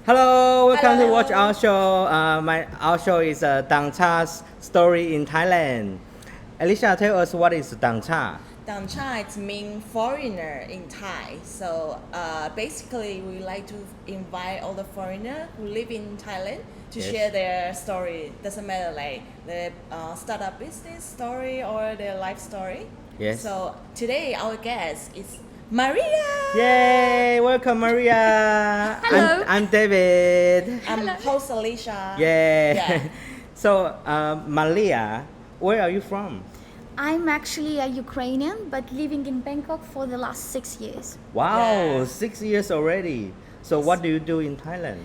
Hello, welcome to Hello. watch our show. Our show is Dangcha's story in Thailand. Alicia, tell us what is Dangcha. Dangcha it means foreigner in Thai. So basically, we like to invite all the foreigners who live in Thailand to Yes. share their story. Doesn't matter like their startup business story or their life story. Yes. So today our guest is Maria. Yay! Welcome, Maria. Hello. I'm David. I'm host Alicia. Yeah. So, Maria, where are you from? I'm actually a Ukrainian, but living in Bangkok for the last 6 years. Wow, Yeah. 6 years already. So, what do you do in Thailand?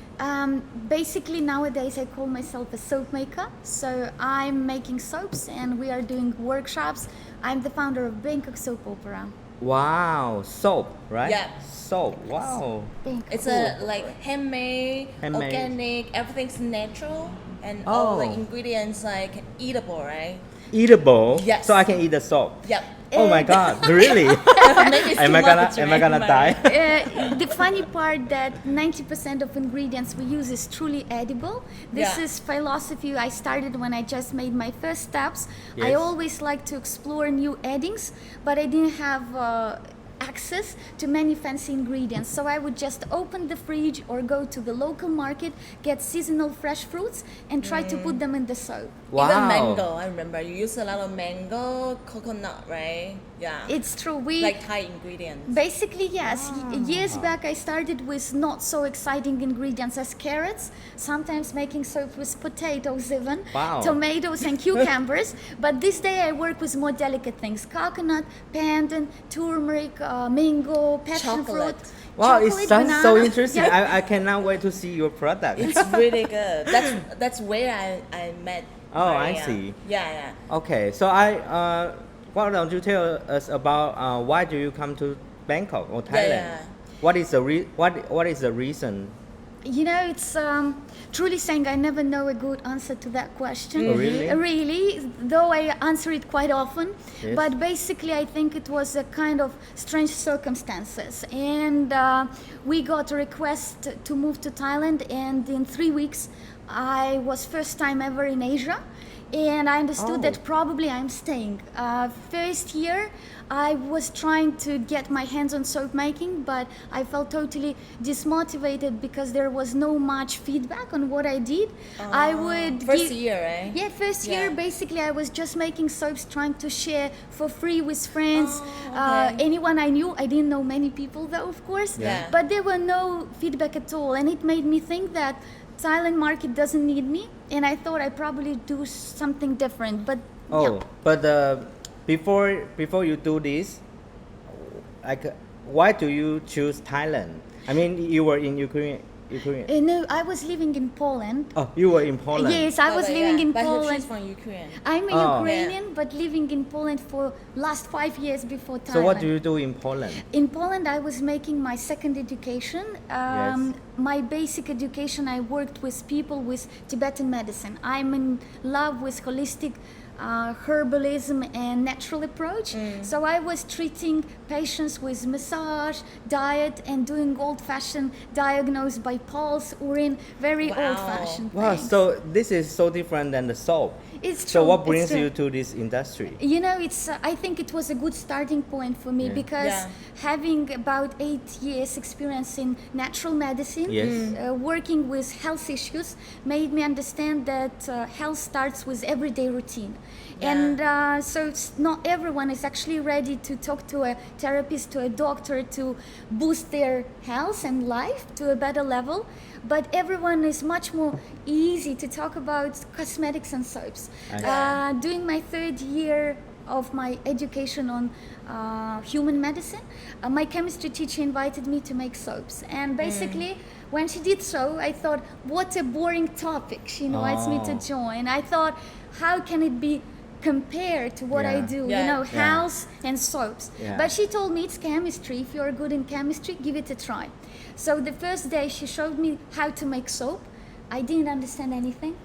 Basically, nowadays I call myself a soap maker. So I'm making soaps and we are doing workshops. I'm the founder of Bangkok Soap Opera. Wow, soap, right? Yeah. Soap. Wow. Bangkok. It's a like handmade, Handmade. organic, everything's natural, and all the Oh. ingredients like eatable, right? Eatable. Yes. So I can eat the soap. Yep. Oh my God! Really? Maybe it's am too I gonna much, am I right, gonna Maria? die? The funny part that 90% of ingredients we use is truly edible. This Yeah. is philosophy I started when I just made my first steps. I Yes. always like to explore new addings, but I didn't have access to many fancy ingredients. So I would just open the fridge or go to the local market, get seasonal fresh fruits and try to put them in the soap. Wow. Even mango, I remember you use a lot of mango, coconut, right? Yeah. It's true. We like Thai ingredients. Basically, yes. Years back, I started with not so exciting ingredients as carrots, sometimes making soap with potatoes even, Wow. tomatoes and cucumbers. But this day I work with more delicate things: coconut, pandan, turmeric, mango, passion Chocolate. fruit. Wow, it chocolate, sounds so banana. interesting. Yeah. I cannot wait to see your product. It's really good. That's where I met. Oh, I Maria. see. Yeah. Okay, so why don't you tell us about why do you come to Bangkok or Thailand? Yeah. What is the what is the reason? You know, it's truly saying I never know a good answer to that question. Oh, really? Really, though I answer it quite often. Yes. But basically, I think it was a kind of strange circumstances. And we got a request to move to Thailand, and in 3 weeks, I was first time ever in Asia. And I understood Oh. that probably I'm staying. First year, I was trying to get my hands on soap making, but I felt totally dismotivated because there was no much feedback on what I did. I would First give- year, right? Yeah, first year, Yeah. basically I was just making soaps, trying to share for free with friends. okay. Anyone I knew. I didn't know many people though, of course. Yeah. But there were no feedback at all, and it made me think that Thailand market doesn't need me, and I thought I'd probably do something different. But Oh, yeah. but before you do this, like, why do you choose Thailand? I mean, you were in Ukraine. No, I was living in Poland. Oh, you were in Poland. Yes, I was living in but Poland. she's from Ukraine. I'm a Oh. Ukrainian, but living in Poland for last 5 years before Thailand. So what do you do in Poland? In Poland, I was making my second education. Yes. My basic education, I worked with people with Tibetan medicine. I'm in love with holistic herbalism and natural approach. So I was treating patients with massage, diet, and doing old-fashioned diagnosed by pulse, urine, very Wow. old-fashioned Wow, things. so this is so different than the soap. It's So true, what it's brings true. you to this industry? You know, it's. I think it was a good starting point for me Yeah. because Yeah. having about 8 years experience in natural medicine, Yes. working with health issues, made me understand that health starts with everyday routine. Yeah. And so it's not everyone is actually ready to talk to a therapist, to a doctor, to boost their health and life to a better level. But everyone is much more easy to talk about cosmetics and soaps. Doing my third year of my education on human medicine, my chemistry teacher invited me to make soaps. And basically, when she did so, I thought, what a boring topic. She invites me to Oh. join. I thought, how can it be compared to what I Yeah. do, Yeah. you know, Yeah. health and soaps. Yeah. But she told me it's chemistry. If you're good in chemistry, give it a try. So the first day she showed me how to make soap. I didn't understand anything.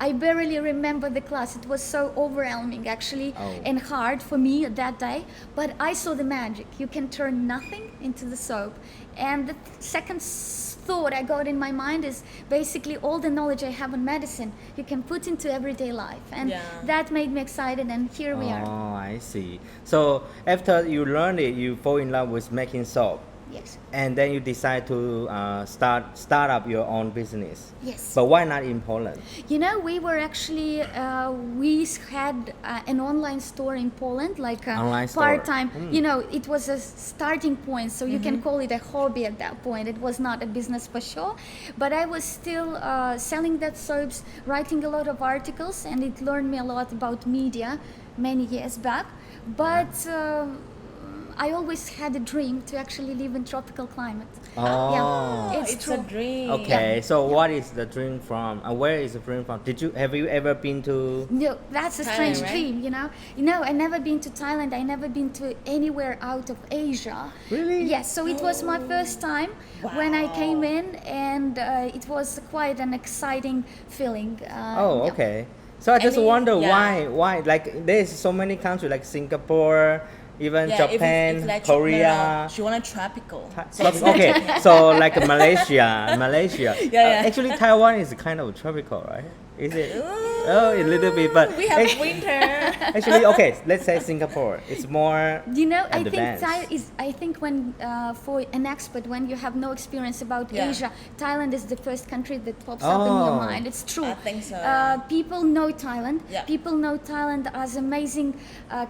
I barely remember the class. It was so overwhelming, actually, and hard for me that day. But I saw the magic. You can turn nothing into the soap. And the second thought I got in my mind is basically all the knowledge I have on medicine you can put into everyday life, and that made me excited, and here we are. Oh, I see. So after you learned it, you fall in love with making soap. Yes. And then you decide to start up your own business. Yes. But why not in Poland? You know, we were actually we had an online store in Poland, like a part-time. You know, it was a starting point, so you can call it a hobby at that point. It was not a business for sure, but I was still selling that soaps, writing a lot of articles, and it learned me a lot about media many years back. But I always had a dream to actually live in tropical climate. Oh, yeah, it's a dream. Okay, so what is the dream from? Where is the dream from? Have you ever been to? No, that's a strange dream, you know. I never been to Thailand. I never been to anywhere out of Asia. Really? Yes. So it was my first time when I came in, and it was quite an exciting feeling. Okay. So I just wonder why like there's so many countries like Singapore, even Japan, if like Korea. she wanted tropical. Okay, so like Malaysia. Actually, Taiwan is kind of tropical, right? Is it? Oh, a little bit, but we have winter. Actually, okay, let's say Singapore. It's more advanced. I think when for an expat, when you have no experience about Asia, Thailand is the first country that pops up in your mind. It's true. I think so. People know Thailand. Yeah. People know Thailand as amazing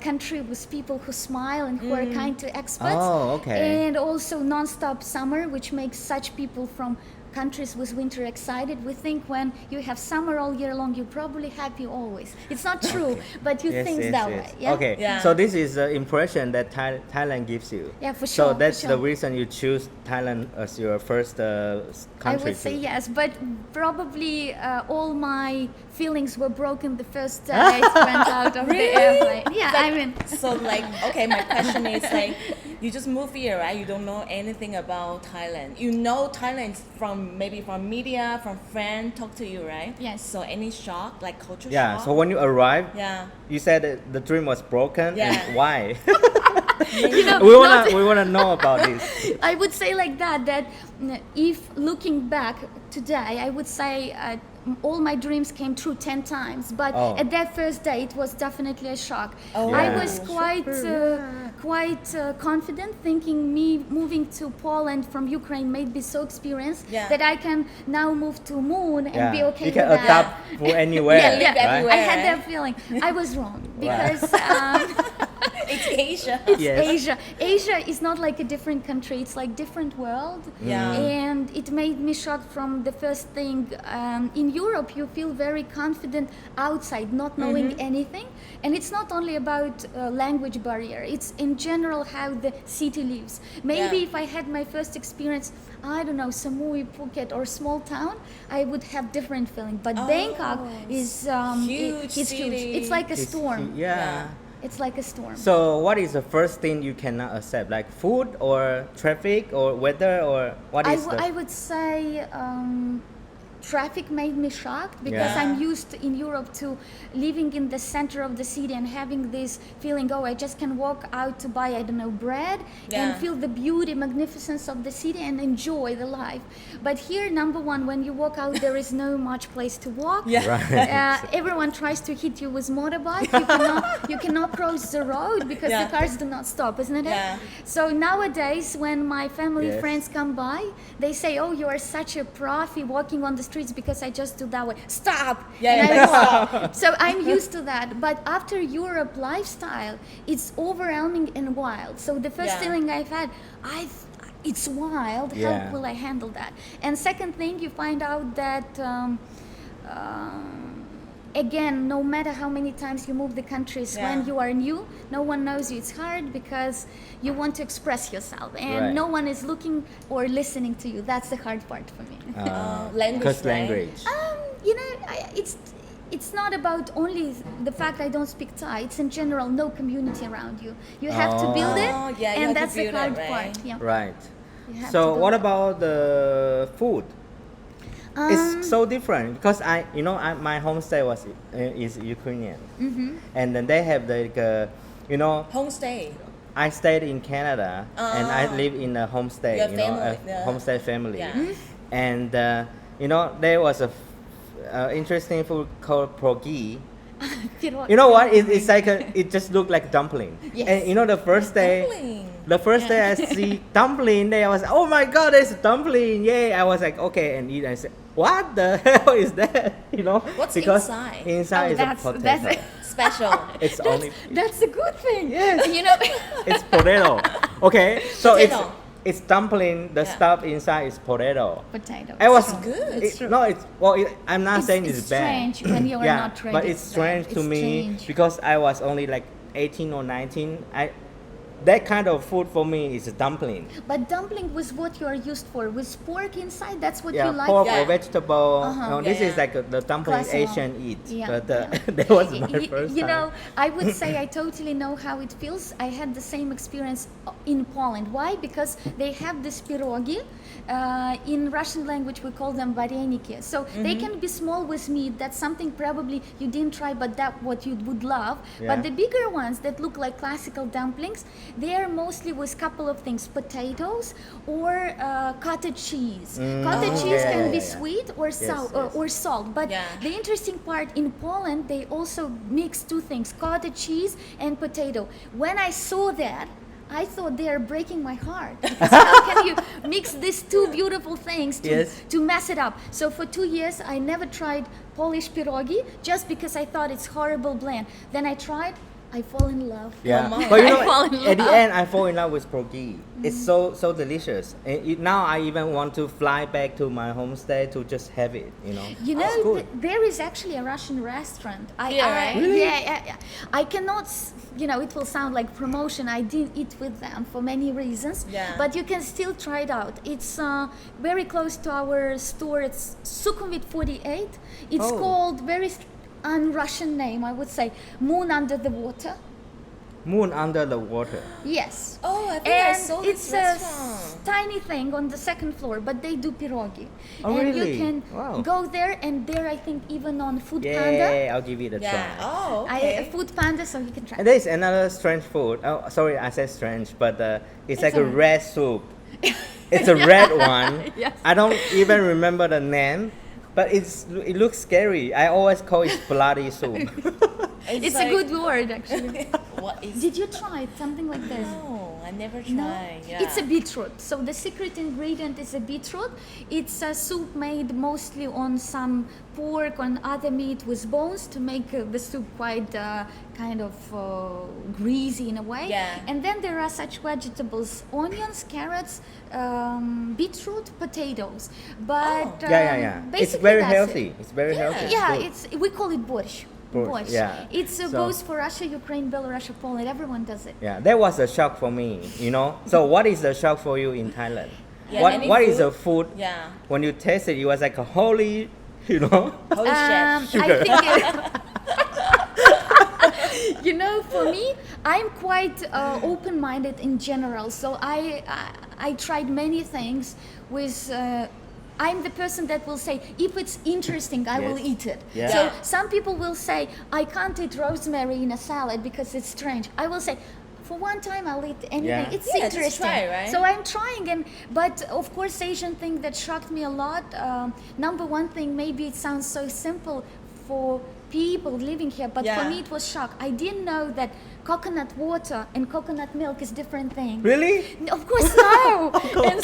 country with people who smile and who are kind to expats. Oh, okay. And also non-stop summer, which makes such people from countries with winter excited. We think when you have summer all year long, you're probably happy always. It's not true, but you think that way. Yeah? Okay, so this is the impression that Thailand gives you. Yeah, for sure. So that's for sure. the reason you choose Thailand as your first country. I would say yes, but probably all my feelings were broken the first day I went out of the airplane. Yeah, Like, I mean. So like, okay, my question is like, you just moved here, right? You don't know anything about Thailand. You know Thailand from media, from friends talk to you, right? Yes. So any shock, like culture Yeah. shock? So when you arrived, Yeah. you said that the dream was broken. Yeah. And why? You know, we wanna know about this. I would say like that if looking back today, I would say all my dreams came true 10 times, but at that first day it was definitely a shock. I was quite confident, thinking me moving to Poland from Ukraine made me so experienced that I can now move to Moon and be okay you can with that. adapt for anywhere. live everywhere. I had that feeling. I was wrong because It's Asia. Asia. Asia is not like a different country. It's like different world. Yeah. And it made me shocked from the first thing. In Europe, you feel very confident outside, not knowing anything. And it's not only about language barrier. It's in general how the city lives. Maybe if I had my first experience, I don't know, Samui, Phuket, or small town, I would have different feeling. But Bangkok is Huge it's city. huge. It's like a storm. Yeah. It's like a storm. So what is the first thing you cannot accept? Like food or traffic or weather or what is I would say traffic made me shocked because Yeah. I'm used in Europe to living in the center of the city and having this feeling, I just can walk out to buy, I don't know, bread and feel the beauty, magnificence of the city and enjoy the life. But here, number one, when you walk out, there is no much place to walk. Yeah. Right. Everyone tries to hit you with motorbike. You cannot cross the road because the cars do not stop, isn't it? Yeah. So nowadays, when my family Yes. friends come by, they say, "Oh, you are such a profi walking on the streets because I just do that way." Stop! Yeah, And yeah, I walk. So I'm used to that. But after Europe lifestyle, it's overwhelming and wild. So the first feeling I've had, it's wild. Yeah. How will I handle that? And second thing, you find out that. Again, no matter how many times you move the countries, when you are new, no one knows you. It's hard because you want to express yourself and no one is looking or listening to you. That's the hard part for me. Language, Because right? language. It's not about only the fact I don't speak Thai. It's in general no community around you. You have to build it, Oh, yeah, you have and to that's the build it, hard right? part. Yeah. Right. You have to So build what it. about the food? It's so different because my homestay is Ukrainian, and then they have Homestay. I stayed in Canada and I live in a homestay, Your a family, homestay family, Yeah. and there was a interesting food called pierogi. Pierogi. You know what? It's like it just looked like dumpling. Yes. And the first day. Dumpling. The first day I see dumpling there, I was like, oh my god, there's dumpling, yay! I was like, okay, and eat. I said, what the hell is that? What's because inside? Inside is a that's potato. it. Special. It's only That's a good thing. Yes. It's it's potato. Okay, so Potato. it's dumpling. The Yeah. stuff inside is potato. potato. I was good. I'm not saying it's bad. strange when you're Yeah, not ready. but it's strange to It's me strange. because I was only like 18 or 19. That kind of food for me is a dumpling. But dumpling was what you are used for. With pork inside, that's what Yeah, you like. pork Yeah. or vegetable. This Yeah, is like the dumpling Croissant. Asian eat. Yeah, But yeah. that was my first You time. know, I would say I totally know how it feels. I had the same experience in Poland. Why? Because they have this pierogi. In Russian language, we call them vareniki. So they can be small with meat. That's something probably you didn't try, but that what you would love. Yeah. But the bigger ones that look like classical dumplings, they are mostly with a couple of things: potatoes or cottage cheese. Cottage cheese yeah, can yeah, be yeah. sweet or sour yes. or salt. But Yeah. the interesting part in Poland, they also mix two things: cottage cheese and potato. When I saw that, I thought they are breaking my heart. Because how can you mix these two beautiful things to mess it up? So for 2 years, I never tried Polish pierogi just because I thought it's horrible bland. Then I tried. I fall in love. Yeah, my. but I fall in at the love. end, I fall in love with pierogi. It's so delicious. And now I even want to fly back to my homestay to just have it. You know, It's good. there is actually a Russian restaurant. Right? Really? Yeah. I cannot, it will sound like promotion. I didn't eat with them for many reasons. Yeah. But you can still try it out. It's very close to our store. It's Sukhumvit 48. It's Oh. called very un-Russian name, I would say, Moon Under the Water. Moon under the water. Yes. Oh, I think I And saw it's this a restaurant. tiny thing on the second floor, but they do pierogi. Oh, and really? you can Wow. go there, and there I think even on Food Panda. Yeah, I'll give it a Yeah. try. Oh, okay. Food Panda, so you can try. And there's another strange food. Oh, sorry, I said strange, but it's like a alright. red soup. It's a red one. Yes. I don't even remember the name, but it looks scary. I always call it bloody soup. It's like, a good word, actually. What is? Did you try it? Something like this? No, I never No? tried. Yeah. It's a beetroot. So the secret ingredient is a beetroot. It's a soup made mostly on some pork or other meat with bones to make the soup quite kind of greasy in a way. Yeah. And then there are such vegetables: onions, carrots, beetroot, potatoes. But Yeah. It's basically very that's healthy. it. It's very healthy. Yeah, good. we call it borscht. Borscht, yeah. It So- goes for Russia, Ukraine, Belarus, Poland. Everyone does it. Yeah, that was a shock for me, So what is the shock for you in Thailand? Yeah, any what is food? the food Yeah. when you taste it? It was like a holy, Holy shit. Sugar. I think for me, I'm quite open-minded in general. So I tried many things with. I'm the person that will say, if it's interesting, I will Yes. eat it. Yeah. So Yeah. some people will say, I can't eat rosemary in a salad because it's strange. I will say, for one time I'll eat anything. Yeah. It's Yeah, just interesting. try, right? So I'm trying, but of course, Asian thing that shocked me a lot. Number one thing, maybe it sounds so simple for people living here, but for Yeah. me it was shock. I didn't know that coconut water and coconut milk is different thing. Really? Of course, no. And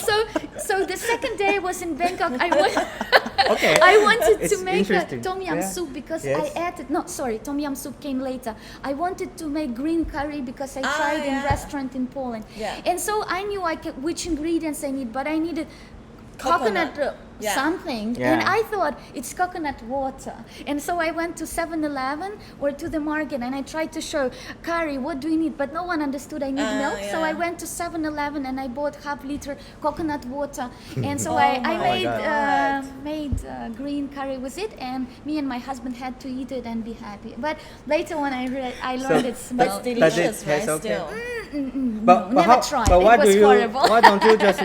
so the second day I was in Bangkok. Okay. I wanted It's to make a interesting. tom yum Yeah. soup because Yes. I added. No, sorry, tom yum soup came later. I wanted to make green curry because I tried in yeah. restaurant in Poland. Yeah. And so I knew which ingredients I need, but I needed coconut Yeah. something, Yeah. and I thought it's coconut water. And so I went to 7-Eleven or to the market and I tried to show curry, what do you need? But no one understood I need milk. So yeah. I went to 7-Eleven and I bought half-liter coconut water. And so Oh I my made green curry with it, and me and my husband had to eat it and be happy. But later when I learned it But smells. it's Does it delicious, right? taste okay? Still. never tried. But why It was horrible. why don't you just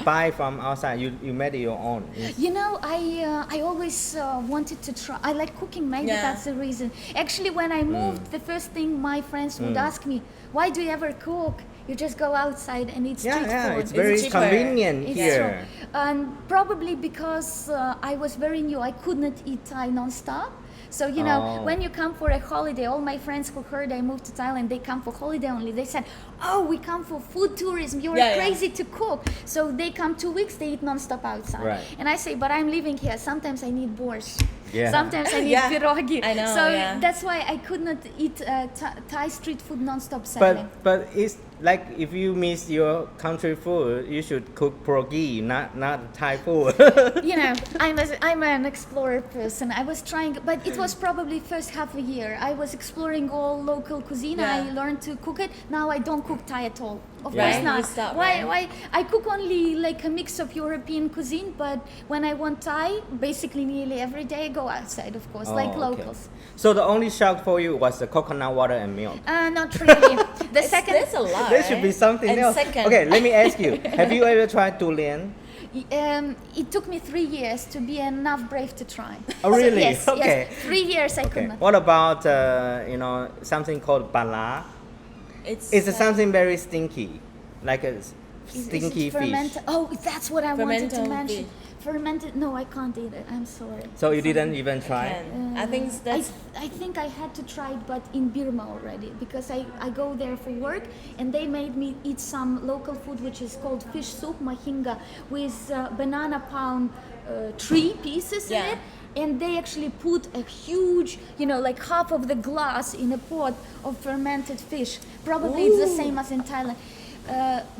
buy from outside? You made it your own. You know, I always wanted to try. I like cooking. Maybe that's the reason. Actually, when I moved, the first thing my friends would ask me, "Why do you ever cook? You just go outside and eat street food." It's very cheaper. convenient It's here. true. And probably because I was very new, I could not eat Thai non-stop. So, you know, when you come for a holiday, all my friends who heard I moved to Thailand, they come for holiday only. They said, "Oh, we come for food tourism. You're crazy to cook." So they come 2 weeks, they eat non-stop outside. Right. And I say, "But I'm living here. Sometimes I need borscht. Yeah. Sometimes I need pierogi." I know, So yeah. that's why I could not eat Thai street food non-stop sadly. But it's like if you miss your country food, you should cook pierogi, not Thai food. You know, I'm an explorer person. I was trying, but it was probably first half a year. I was exploring all local cuisine. Yeah. I learned to cook it. Now I don't cook Thai at all. Of Yeah. course Right, not. you stop, Why? right? Why? I cook only like a mix of European cuisine. But when I want Thai, basically nearly every day I go outside. Of course, like Oh, okay. locals. So the only shock for you was the coconut water and milk. Not really. The second. There's a lot. There should be something and else. Second, Okay, let me ask you. Have you ever tried durian? It took me 3 years to be enough brave to try. Oh, really? Yes. Okay. Yes. 3 years I could Okay. not. What about something called bala? It's something very stinky, like a stinky Is it fish. fermented? Oh, that's what I wanted to Fermented mention. fish. Fermented? No, I can't eat it. I'm sorry. So you didn't even try? I think that's I think I had to try it, but in Burma already, because I go there for work, and they made me eat some local food which is called fish soup, mahinga, with banana palm tree pieces in Yeah. it. And they actually put a huge, like half of the glass in a pot of fermented fish. Probably it's the same as in Thailand.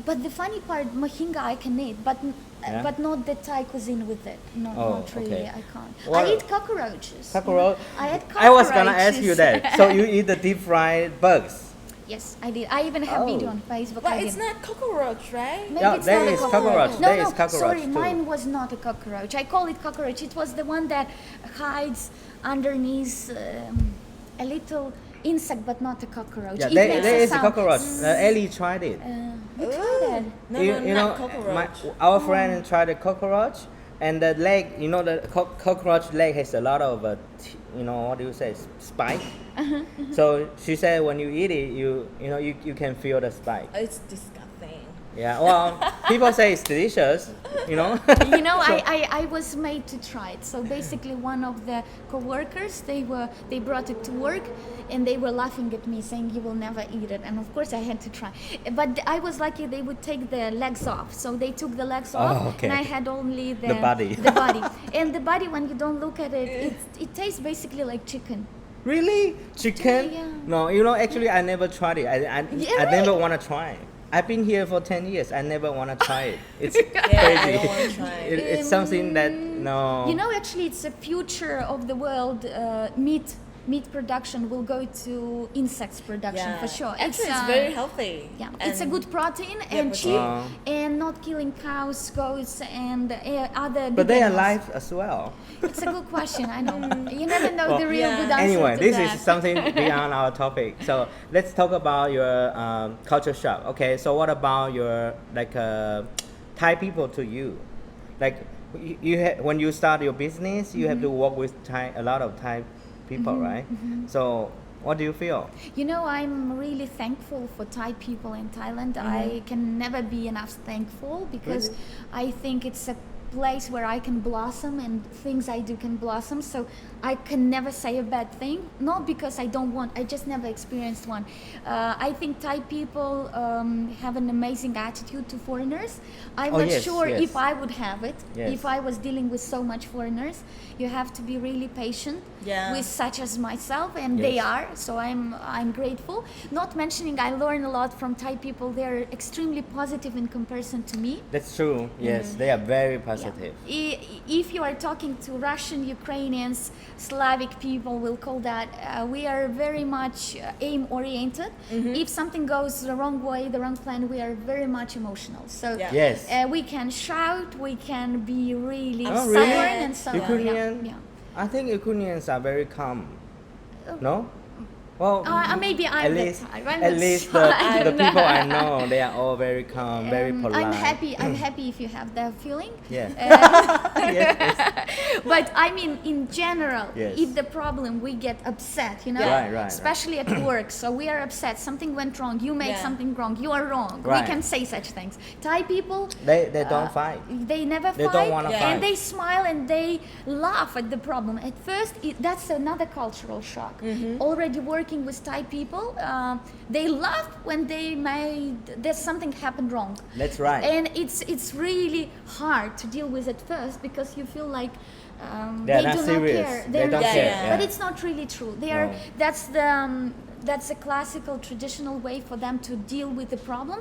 But the funny part, mahinga I can eat, but not the Thai cuisine with it. No, Oh, not really. okay. I can't. What- I eat cockroaches. Cockroach? I had cockroaches. I was gonna ask you that. So you eat the deep fried bugs? Yes, I did. I even have Oh. video on Facebook. but I it's did. not cockroach, right? Maybe Yeah, it's there not a is cockroach. No, There no, is cockroach sorry, too. mine was not a cockroach. I call it cockroach. It was the one that hides underneath a little insect, but not a cockroach. Yeah, It makes there a is a sound. cockroach. Ellie tried it. You tried it. No, you no, know, not cockroach. our friend tried the cockroach, and the leg, the cockroach leg has a lot of, what do you say, spike. So she said when you eat it, you can feel the spike. It's disgusting. Yeah, well, people say it's delicious, I was made to try it. So basically, one of the co-workers, they brought it to work, and they were laughing at me, saying you will never eat it. And of course, I had to try. But I was lucky; they would take the legs off. So they took the legs off, okay. and I had only The body. The body, and the body. When you don't look at it, it tastes basically like chicken. Really? Chicken? Yeah. No, actually, I never tried it. I never want to try it. I've been here for 10 years. I never want to try it. It's Yeah, crazy. I don't want to try it. It's something that, no. Actually, it's a future of the world. Meat production will go to insects production for sure. Actually, it's very healthy. Yeah, it's a good protein and protein. cheap, and not killing cows, goats, and other. But big they are animals. alive as well. It's a good question. I know. You never know the real good answer Anyway, to this that. is something beyond our topic. So let's talk about your culture shock. Okay, so what about your Thai people to you? Like when you start your business, you have to work with a lot of Thai people, right? So what do you feel? I'm really thankful for Thai people in Thailand. I can never be enough thankful because I think it's a place where I can blossom and things I do can blossom. So I can never say a bad thing, not because I don't want, I just never experienced one. I think Thai people have an amazing attitude to foreigners. I'm not sure if I would have it, if I was dealing with so much foreigners. You have to be really patient with such as myself, and they are, so I'm grateful. Not mentioning I learn a lot from Thai people. They're extremely positive in comparison to me. That's true, yes, they are very positive. If you are talking to Russian, Ukrainians, Slavic people, we'll call that, we are very much aim-oriented. If something goes the wrong way, the wrong plan, we are very much emotional. So we can shout, we can be really stubborn and so on. Ukrainian? I think Ukrainians are very calm. No? Well, maybe I'm at the least, type. I'm at the least type. the people I know, they are all very calm, very polite. I'm happy if you have that feeling. Yeah. Yes. But I mean, in general, Yes. if the problem, we get upset, you know, Right. especially at work. So we are upset. Something went wrong. You made something wrong. You are wrong. Right. We can say such things. Thai people, They don't fight. they never They fight, don't wanna fight. and they smile and they laugh at the problem. At first, that's another cultural shock. Already working with Thai people, they laugh when there's something happened wrong. That's right. And it's really hard to deal with at first because you feel like They're they not do serious. not care. They They're don't not care, serious. yeah. But it's not really true. That's a classical traditional way for them to deal with the problem,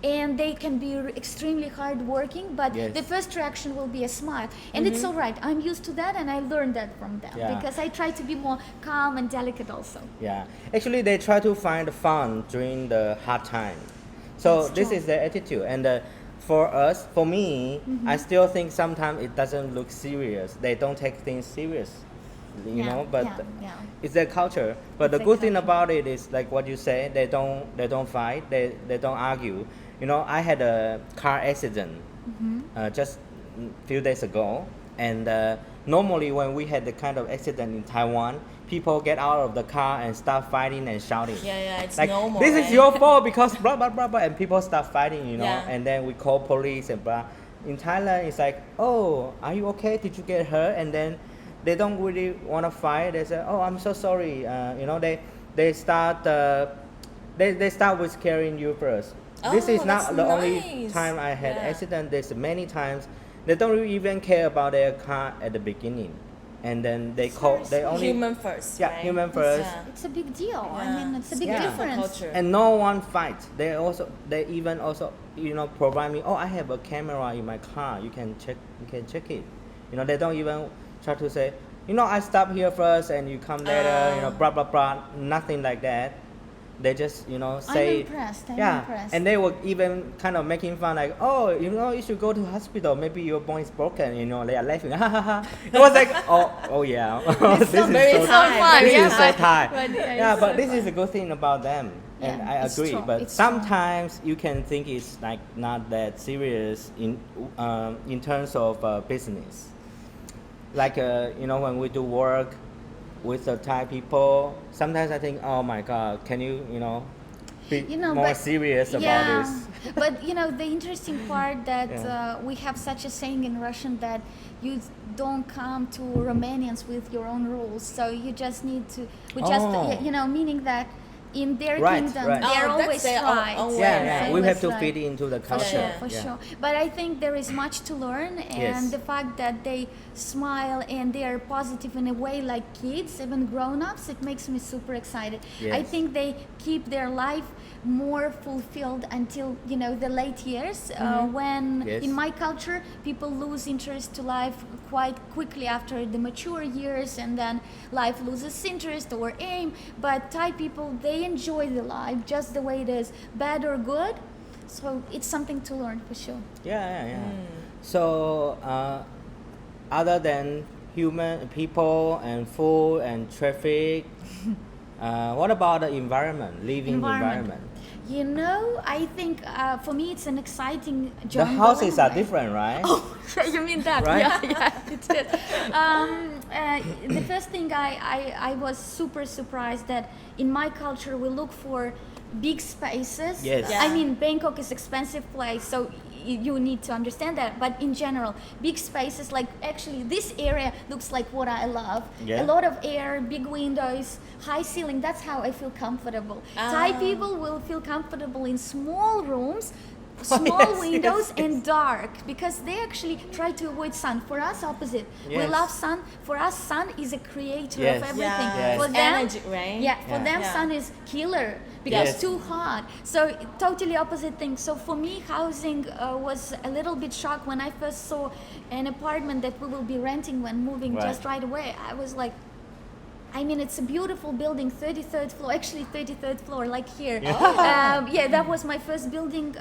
and they can be extremely hard working, but Yes. the first reaction will be a smile, and it's all right. I'm used to that, and I learned that from them because I try to be more calm and delicate also. Yeah. Actually, they try to find fun during the hard time. So That's this true. is their attitude. And for me, I still think sometimes it doesn't look serious. They don't take things serious, you know. But it's their culture. But the It's good their thing about it is like what you say. They don't fight. They don't argue. You know, I had a car accident just a few days ago, and normally when we had the kind of accident in Taiwan, people get out of the car and start fighting and shouting. It's Like, normal. this is right? your fault because blah blah blah blah, and people start fighting, you know, Yeah. and then we call police and blah. In Thailand, it's like, oh, are you okay? Did you get hurt? And then they don't really want to fight. They say, oh, I'm so sorry. You know, they start they start with scaring you first. This is Oh, not that's the only nice. time I had Yeah. accident. There's many times they don't really even care about their car at the beginning, and then they call. They only Human first. Yeah, right? human first. It's a big deal. I Yeah. mean, it's a big Yeah. difference. Culture. And no one fights. They even also, you know, provide me. Oh, I have a camera in my car. You can check it. You know, they don't even try to say, you know, I stop here first and you come later. You know, blah blah blah. Nothing like that. They just, you know, say. I'm impressed. I'm yeah, impressed. and they were even kind of making fun, like, oh, you know, you should go to hospital. Maybe your bone is broken. You know, they are laughing. It was like, oh yeah. This is very so Thai, fun, This yeah. is so Thai. But yeah, Yeah, it's but so this fun. is a good thing about them, and Yeah, I it's agree. true, But it's true. sometimes you can think it's like not that serious in terms of business. Like you know, when we do work with the Thai people, sometimes I think, oh my God, can you know be You know, more but- serious about this? But you know, the interesting part that Yeah. we have such a saying in Russian that you don't come to Romanians with your own rules. So you just need to, Oh. you know, meaning that in their Right, kingdom right. they're Oh, that's always their right. own way, Yeah, right? we have Always to right. fit into the For culture. sure, for yeah. sure. But I think there is much to learn, and Yes. the fact that they smile and they are positive in a way like kids, even grown-ups, it makes me super excited. I Yes. think they keep their life more fulfilled until, you know, the late years, when Yes. in my culture people lose interest to life quite quickly after the mature years, and then life loses interest or aim. But Thai people, they enjoy the life just the way it is, bad or good. So it's something to learn for sure. Yeah. So, other than human people and food and traffic, what about the environment, living environment? You know, I think for me it's an exciting The jungle. houses are anyway. different, right? Oh, you mean that? Right? Yeah, it is. The first thing I was super surprised that in my culture we look for big spaces. Yes. Yeah. I mean, Bangkok is expensive place, so you need to understand that. But in general, big spaces, like actually this area looks like what I love. Yeah. A lot of air, big windows, high ceiling. That's how I feel comfortable. Thai people will feel comfortable in small rooms, small yes, windows, yes. and dark, because they actually try to avoid sun. For us, opposite. We Yes. love sun. For us, sun is a creator Yes. of everything. Yes. For them, Energy, right? yeah, for Yeah. them, Yeah. sun is killer because Yes. too hot. So totally opposite thing. So for me, housing was a little bit shocked when I first saw an apartment that we will be renting when moving Right. just right away. I was like, I mean, it's a beautiful building, 33rd floor, actually 33rd floor, like here. Yeah, that was my first building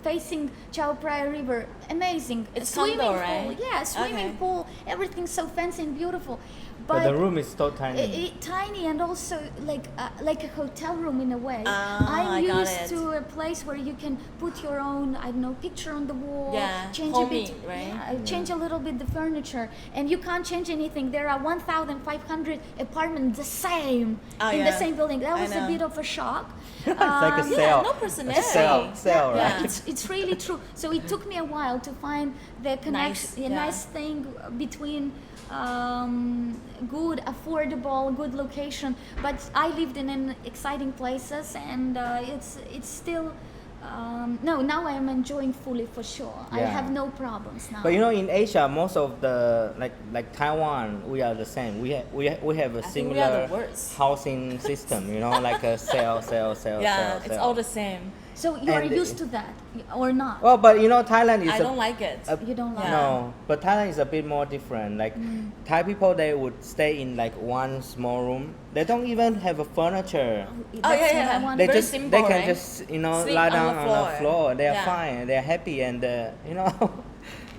facing Chao Phraya River. Amazing. It's swimming condo, pool. right? Yeah, swimming pool. Everything's so fancy and beautiful. But the room is so tiny. Tiny and also like a hotel room in a way. I I'm got used it. to a place where you can put your own, I don't know, picture on the wall. Yeah, change homey, a bit, right? Change a little bit the furniture, and you can't change anything. There are 1,500 apartments the same in the same building. That was a bit of a shock. It's like a Yeah, sale. no personality. Sale, right? It's really true. So it took me a while to find the connection, nice thing between good, affordable, good location. But I lived in an exciting places, and it's still. No, now I am enjoying fully for sure. I have no problems now. But you know, in Asia, most of the like Taiwan, we are the same. We have a similar housing system. You know, like a sale. Yeah, it's all the same. So you are used to that, or not? Well, but you know, Thailand is. I don't like it. You don't like it? No, but Thailand is a bit more different. Like Thai people, they would stay in like one small room. They don't even have a furniture. That's what I want. They Very just simple, they can right? just Sleep lie on down the on the floor. They are Yeah. fine. They are happy, and you know.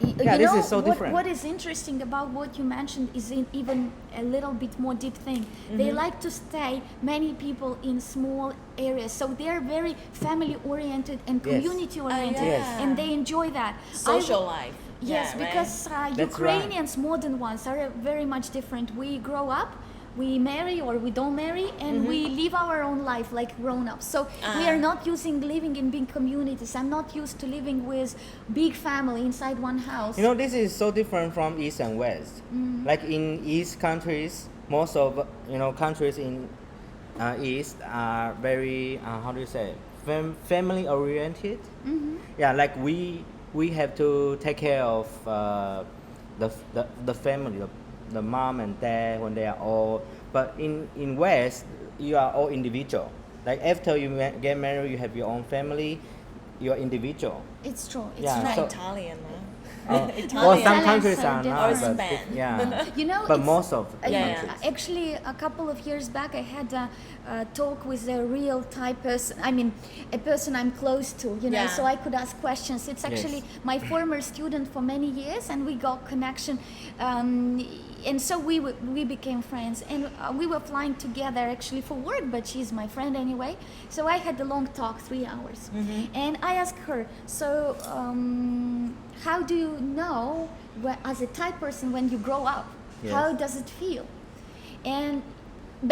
You this know, is so different. What is interesting about what you mentioned is even a little bit more deep thing. They like to stay, many people, in small areas. So they are very family oriented and community oriented, and they enjoy that. Social life. Yes, because Ukrainians, modern ones, are very much different. We grow up, we marry or we don't marry, and we live our own life like grown-ups. So we are not living in big communities. I'm not used to living with big family inside one house. You know, this is so different from East and West. Like in East countries, most of countries in East are very how do you say, family oriented. Yeah, like we have to take care of the family, the mom and dad when they are old. But in West, you are all individual. Like after you get married, you have your own family, you're individual. It's true. It's Yeah, right. so- Italian, Well, some Italians countries are are not, different. but Or yeah. You know, But it's- most of the Yeah. countries. Actually, a couple of years back, I had a talk with a real Thai person. I mean, a person I'm close to, so I could ask questions. It's actually my former student for many years, and we got connection. And so we became friends, and we were flying together actually for work, but she's my friend anyway. So I had a long talk, 3 hours. And I asked her, so how do you know, as a Thai person, when you grow up, how does it feel? And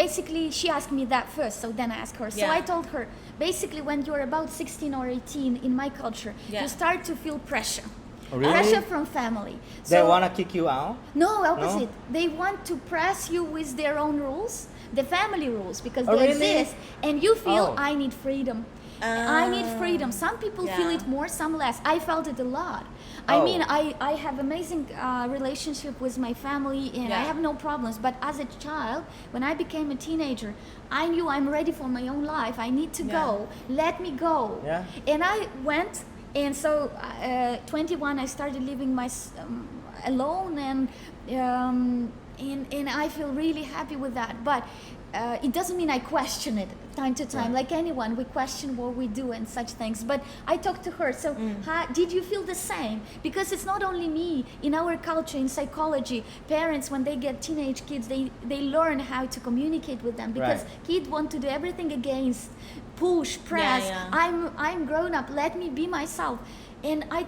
basically she asked me that first, so then I asked her. So I told her, basically when you're about 16 or 18 in my culture, you start to feel pressure. Really? Pressure from family. They want to kick you out? No, opposite. They want to press you with their own rules, the family rules, because they really? exist. And you feel, Oh. I need freedom. I need freedom. Some people feel it more, some less. I felt it a lot. I mean, I have amazing relationship with my family, and I have no problems. But as a child, when I became a teenager, I knew I'm ready for my own life. I need to go. Let me go. Yeah. And I went. And so, 21, I started living alone, and I feel really happy with that. But it doesn't mean I question it time to time. Like anyone, we question what we do and such things. But I talked to her. So, did you feel the same? Because it's not only me. In our culture, in psychology, parents, when they get teenage kids, they learn how to communicate with them, because kids want to do everything against, push, press. I'm grown up. Let me be myself. And I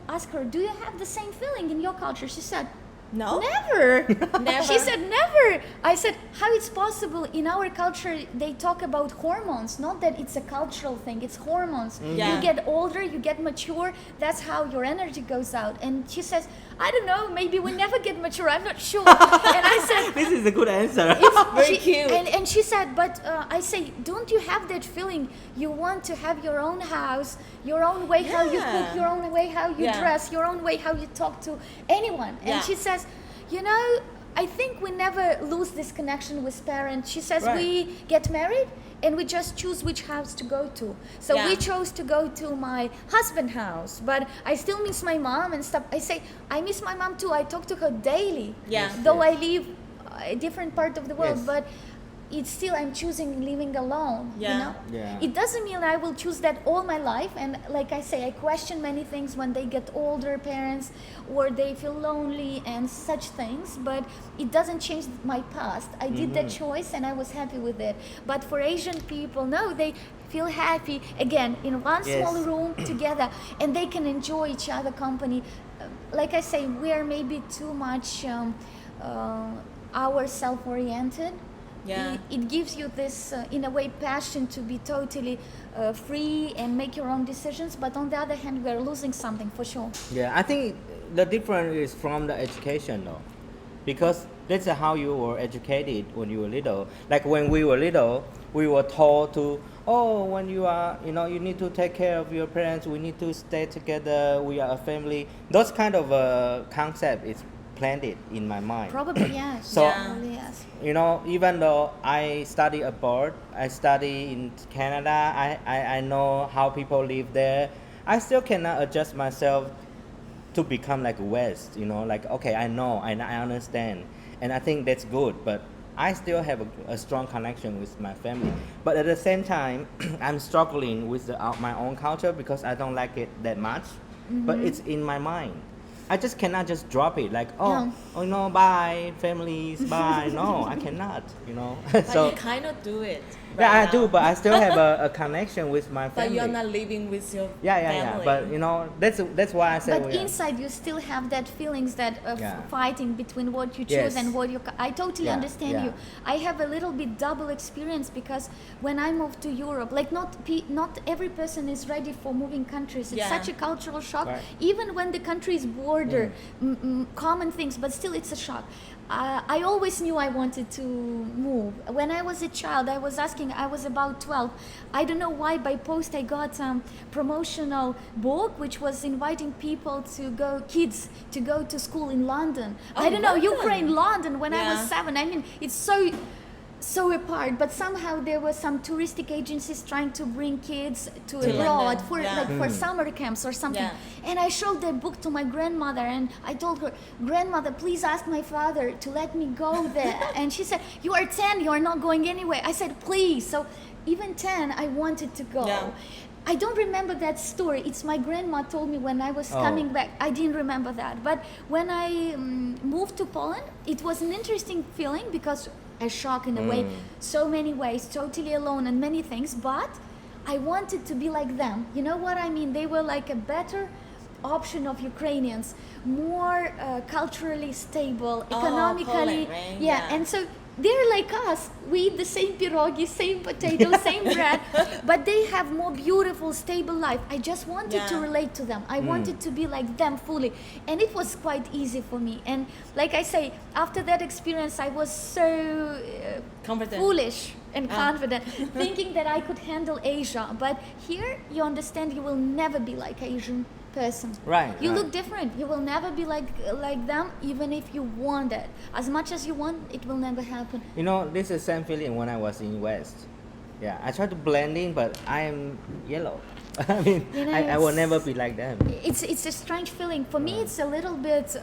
asked her, do you have the same feeling in your culture? She said, No. Never. Never. She said never. I said, how it's possible? In our culture, they talk about hormones. Not that it's a cultural thing. It's hormones. You get older, you get mature. That's how your energy goes out. And she says, I don't know. Maybe we never get mature. I'm not sure. And I said, This is a good answer. Very cute. And she said, but I say, don't you have that feeling? You want to have your own house, your own way how you cook, your own way how you dress, your own way how you talk to anyone. And she says, you know, I think we never lose this connection with parents. She says we get married and we just choose which house to go to. So we chose to go to my husband's house, but I still miss my mom and stuff. I say, I miss my mom too. I talk to her daily. Yeah. Though I live a different part of the world, Yes. but it's still I'm choosing living alone. Yeah. You know, Yeah. it doesn't mean I will choose that all my life. And like I say, I question many things when they get older, parents, or they feel lonely and such things. But it doesn't change my past. I did that choice and I was happy with it. But for Asian people, no, they feel happy again in one Yes. small room together, and they can enjoy each other company. Like I say, we are maybe too much ourself oriented. Yeah. It gives you this, in a way, passion to be totally free and make your own decisions. But on the other hand, we are losing something for sure. Yeah, I think the difference is from the education though, because that's how you were educated when you were little. Like when we were little, we were told to, oh, when you are, you need to take care of your parents. We need to stay together. We are a family. Those kind of concept is planted in my mind. Probably yes. So- Yeah. Probably yes. Even though I study abroad, I study in Canada, I know how people live there, I still cannot adjust myself to become like West, like, okay, I know, I understand. And I think that's good, but I still have a strong connection with my family. But at the same time, I'm struggling with my own culture because I don't like it that much, but it's in my mind. I just cannot just drop it like, bye, families, bye. No, I cannot, But So, you kind of do it. yeah, I right do, now. but I still have a connection with my But family. you're not living with your Yeah. family. But that's why I said. But inside you still have that feelings that of Yeah. fighting between what you choose Yes. and what you. I totally Yeah, understand yeah. you. I have a little bit double experience because when I moved to Europe, like not every person is ready for moving countries. It's Yeah. such a cultural shock. Right. Even when the countries border common things, but still it's a shock. I always knew I wanted to move. When I was a child, I was about 12. I don't know why, by post I got promotional book which was inviting kids to go to school in London. Oh, I don't know, London. Ukraine, London, when I was Yeah. 7. I mean, it's so apart, but somehow there were some touristic agencies trying to bring kids to abroad London, for yeah. like for summer camps or something. Yeah. And I showed that book to my grandmother and I told her, grandmother, please ask my father to let me go there. And she said, you are 10, you are not going anywhere. I said, please. So even 10, I wanted to go. Yeah. I don't remember that story. It's my grandma told me when I was coming back. I didn't remember that. But when I moved to Poland, it was an interesting feeling because a shock in a way, so many ways, totally alone and many things. But I wanted to be like them. You know what I mean? They were like a better option of Ukrainians, more culturally stable, economically. Poland, right? Yeah, Yeah. and so they're like us. We eat the same pierogi, same potatoes, same bread, but they have more beautiful, stable life. I just wanted to Yeah. relate to them. I wanted to be like them fully, and it was quite easy for me. And like I say, after that experience, I was so Confident. foolish and confident, thinking that I could handle Asia. But here, you understand, you will never be like Asian person. Right, You right. look different. You will never be like them, even if you want it. As much as you want, it will never happen. This is the same feeling when I was in West. Yeah, I try to blend in, but I am yellow. I mean, I will never be like them. It's a strange feeling. For me, it's a little bit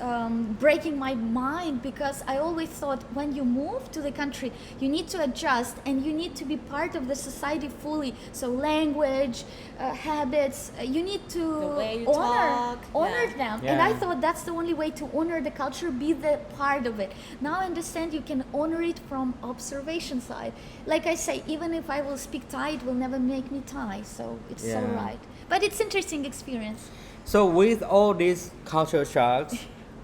breaking my mind because I always thought when you move to the country, you need to adjust and you need to be part of the society fully. So language, habits, you need to The way you honor talk, them. Yeah. And I thought that's the only way to honor the culture, be the part of it. Now I understand you can honor it from observation side. Like I say, even if I will speak Thai, it will never make me Thai. So it's Yeah. all right. But it's interesting experience. So with all these culture shocks,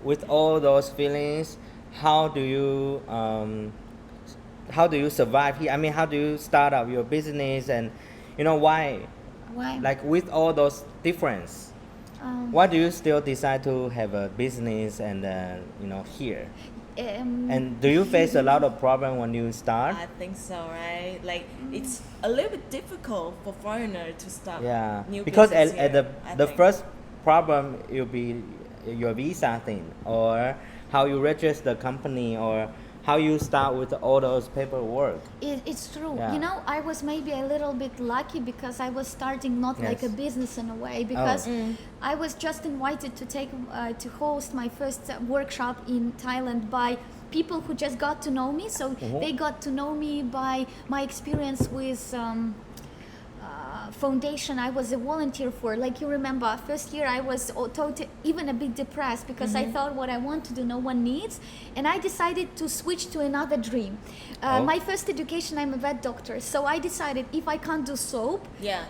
with all those feelings, how do you survive here? I mean, how do you start up your business and why? Why? Like with all those difference, why do you still decide to have a business and here? And do you face a lot of problem when you start? I think so, right? Like it's a little bit difficult for foreigner to start Yeah, new because business at here, the I think. first problem will be your visa thing, or how you register the company, or how you start with all those paperwork. It's true. Yeah. I was maybe a little bit lucky because I was starting not like a Yes. business in a way because Oh. I was just invited to host my first workshop in Thailand by people who just got to know me. So they got to know me by my experience with foundation I was a volunteer for. Like you remember, first year I was even a bit depressed because I thought what I want to do no one needs, and I decided to switch to another dream. My first education, I'm a vet doctor, so I decided if I can't do soap,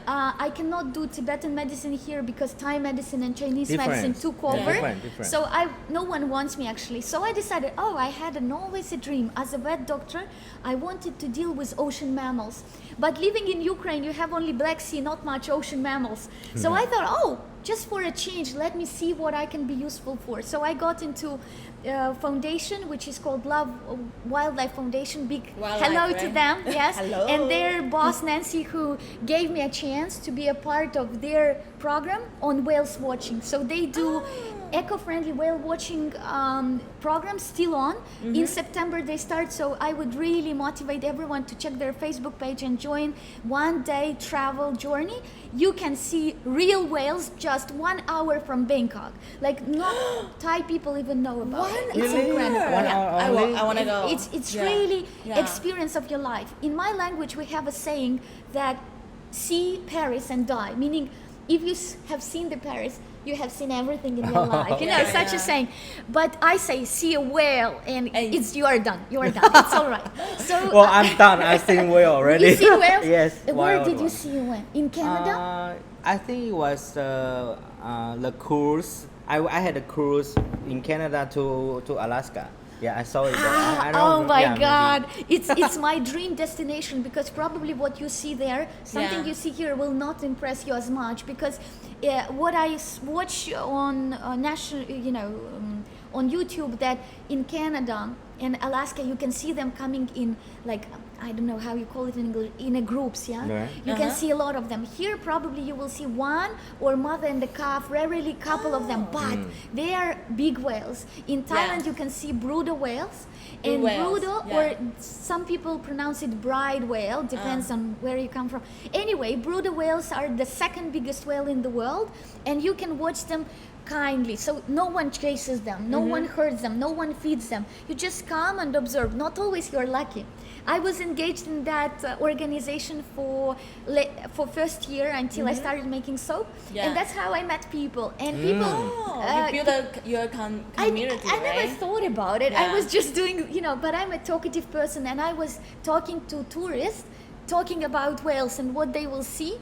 I cannot do Tibetan medicine here because Thai medicine and Chinese medicine took over. Different. So no one wants me actually. So I decided, I had always a dream. As a vet doctor, I wanted to deal with ocean mammals. But living in Ukraine, you have only Black Sea, not much ocean mammals. So I thought, just for a change, let me see what I can be useful for. So I got into foundation, which is called Love Wildlife Foundation. Big hello to them, yes. Hello. And their boss, Nancy, who gave me a chance to be a part of their program on whales watching. So they do eco-friendly whale watching program still on. In September they start, so I would really motivate everyone to check their Facebook page and join one-day travel journey. You can see real whales just 1 hour from Bangkok. Like not Thai people even know about it. It's incredible. 1 hour only? I want to go. It's really experience of your life. In my language, we have a saying that see Paris and die, meaning if you have seen the Paris, you have seen everything in your life. You know, such a saying. But I say, see a whale, and you are done. You are done. It's all right. So. Well, I'm done. I've seen whale already. You seen whales? Yes. Where did you see one? In Canada? I think it was the cruise. I had a cruise in Canada to Alaska. Yeah, I saw it. I don't, God. It's my dream destination because probably what you see there, something you see here will not impress you as much because what I watch on national, on YouTube, that in Canada and Alaska you can see them coming in like, I don't know how you call it in English, in a groups, You can see a lot of them. Here probably you will see one or mother and the calf, rarely couple of them, but they are big whales. In Thailand you can see brooder whales, and brooder, or some people pronounce it bride whale, depends on where you come from. Anyway, brooder whales are the second biggest whale in the world, and you can watch them kindly. So no one chases them, no one hurts them, no one feeds them. You just come and observe. Not always you're lucky. I was engaged in that organization for first year until I started making soap, and that's how I met people. And people, you build your community. I never thought about it. I was just doing, But I'm a talkative person, and I was talking to tourists, talking about whales and what they will see.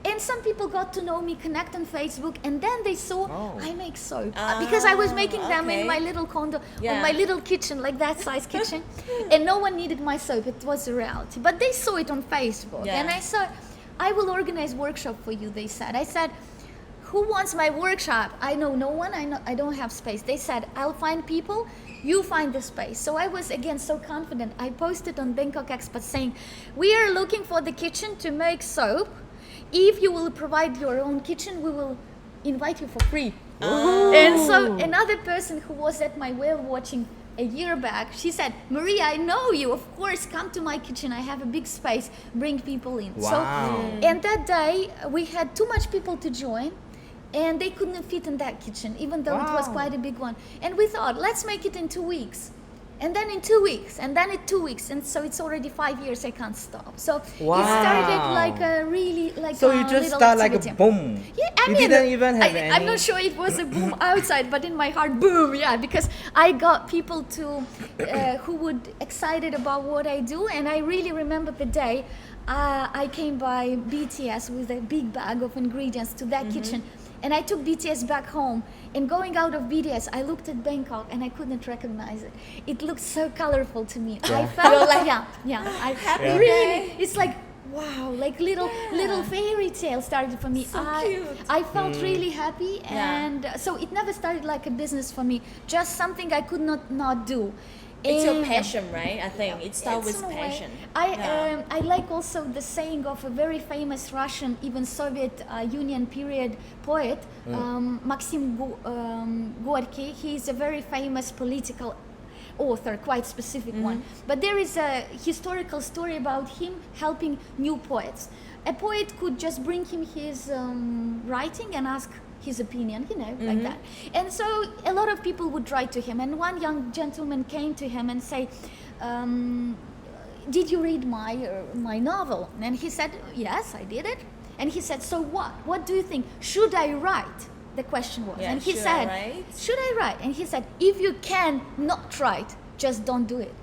And some people got to know me, connect on Facebook, and then they saw I make soap because I was making them in my little condo, on my little kitchen, like that size kitchen, and no one needed my soap. It was a reality, but they saw it on Facebook, and I said, I will organize workshop for you. They said, I said, who wants my workshop? I know no one. I don't have space. They said, I'll find people. You find the space. So I was again so confident. I posted on Bangkok Expat saying, we are looking for the kitchen to make soap. If you will provide your own kitchen, we will invite you for free. And so another person who was at my whale watching a year back, she said, Maria, I know you. Of course, come to my kitchen. I have a big space. Bring people in. Wow. So, and that day, we had too much people to join. And they couldn't fit in that kitchen, even though it was quite a big one. And we thought, let's make it in 2 weeks. And then in 2 weeks, and then in 2 weeks, and so it's already 5 years. I can't stop. So it started like a really So you just start like a boom. Yeah, I mean, didn't even have any. I'm not sure it was a boom outside, but in my heart, boom. Yeah, because I got people who would excited about what I do, and I really remember the day I came by BTS with a big bag of ingredients to that kitchen. And I took BTS back home, and going out of BTS, I looked at Bangkok and I couldn't recognize it. It looked so colorful to me. I felt like, really, it's like, wow, like little fairy tale started for me. So cute. I felt really happy, and so it never started like a business for me, just something I could not do. It's your passion, right? I think it starts with passion. I like also the saying of a very famous Russian, even Soviet Union period poet, Maxim Gorky. He's a very famous political author, quite specific one. But there is a historical story about him helping new poets. A poet could just bring him his writing and ask his opinion, like that. And so a lot of people would write to him, and one young gentleman came to him and say, did you read my novel? And he said, yes, I did it. And he said, so what do you think, should I write? The question was, and he said, should I write? And he said, if you can not write, just don't do it.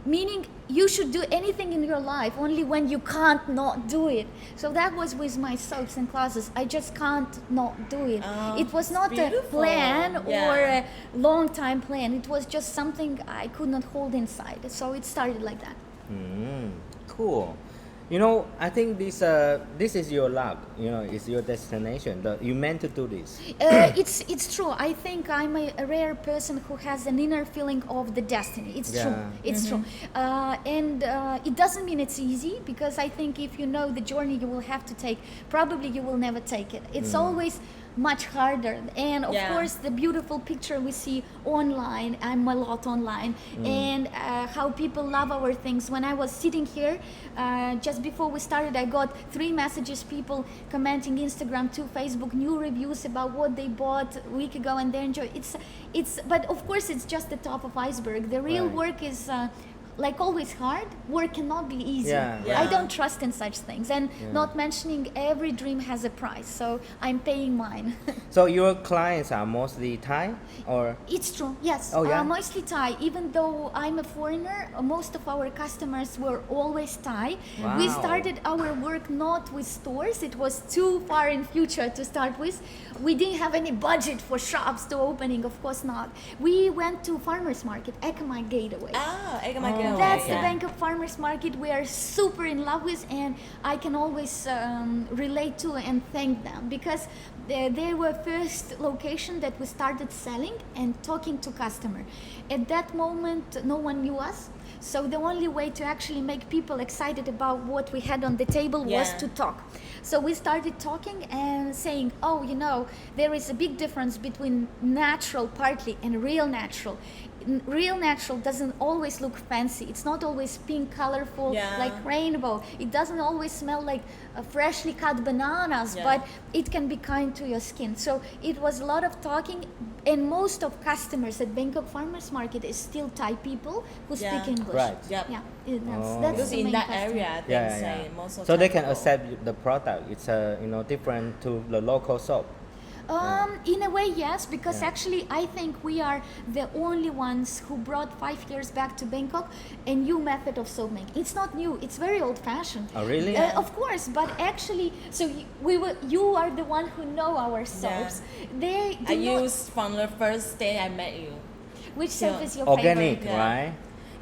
Meaning you should do anything in your life only when you can't not do it. So that was with my soaps and classes. I just can't not do it. It was not a plan or a long time plan. It was just something I could not hold inside. So it started like that. Cool. I think this is your luck. It's your destination. You meant to do this. It's true. I think I'm a rare person who has an inner feeling of the destiny. It's true. It's true. And it doesn't mean it's easy, because I think if you know the journey you will have to take, probably you will never take it. It's always much harder. And of course, the beautiful picture we see online, I'm a lot online, and how people love our things. When I was sitting here, just before we started, I got 3 messages, people commenting Instagram to Facebook, new reviews about what they bought a week ago and they enjoy. But of course, it's just the top of iceberg. The real work is like always hard. Work cannot be easy. I don't trust in such things, and not mentioning every dream has a price, so I'm paying mine. So your clients are mostly Thai, or? It's true, yes. Mostly Thai. Even though I'm a foreigner, most of our customers were always Thai. We started our work not with stores. It was too far in future to start with. We didn't have any budget for shops to opening, of course not. We went to farmers market, Ekamai Gateway. That's the Bangkok farmers market we are super in love with, and I can always relate to and thank them, because they were first location that we started selling and talking to customer. At that moment, no one knew us. So the only way to actually make people excited about what we had on the table was to talk. So we started talking and saying, there is a big difference between natural partly and real natural. Real natural doesn't always look fancy. It's not always pink, colorful, like rainbow. It doesn't always smell like freshly cut bananas, but it can be kind to your skin. So it was a lot of talking, and most of customers at Bangkok Farmers Market is still Thai people who speak English. Right. That's the in main that customer. area, most of so they can people. accept the product. It's different to the local soap. In a way, yes, because actually I think we are the only ones who brought 5 years back to Bangkok a new method of soap making. It's not new, it's very old-fashioned. Oh, really? Of course, but actually, so you are the one who know our soaps. I used from the first day I met you. Which soap is your organic, favorite? right?